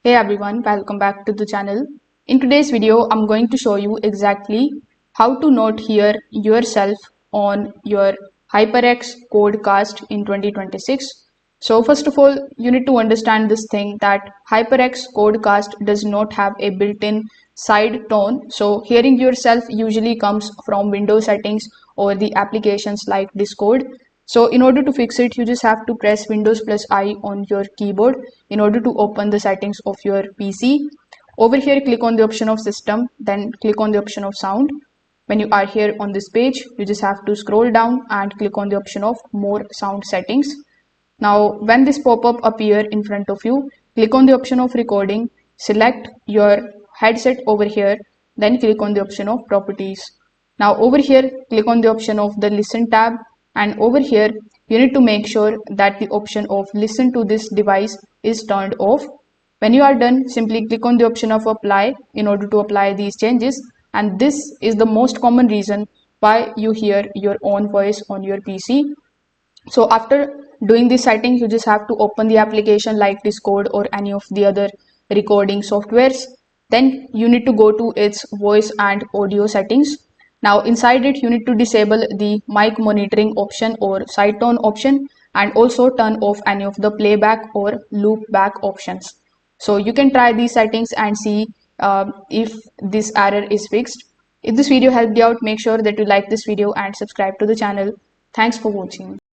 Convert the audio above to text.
Hey everyone, welcome back to the channel. In today's video, I'm going to show you exactly how to not hear yourself on your HyperX QuadCast in 2026. So first of all, you need to understand this thing that HyperX QuadCast does not have a built-in side tone. So hearing yourself usually comes from Windows settings or the applications like Discord. So in order to fix it, you just have to press Windows plus I on your keyboard in order to open the settings of your PC. Over here, click on the option of system, then click on the option of sound. When you are here on this page, you just have to scroll down and click on the option of more sound settings. Now, when this pop-up appear in front of you, click on the option of recording, select your headset over here, then click on the option of properties. Now over here, click on the option of the listen tab, and over here, you need to make sure that the option of listen to this device is turned off. When you are done, simply click on the option of apply in order to apply these changes. And this is the most common reason why you hear your own voice on your PC. So after doing this setting, you just have to open the application like Discord or any of the other recording softwares. Then you need to go to its voice and audio settings. Now inside it, you need to disable the mic monitoring option or sidetone option, and also turn off any of the playback or loop back options. So you can try these settings and see if this error is fixed. If this video helped you out, make sure that you like this video and subscribe to the channel. Thanks for watching.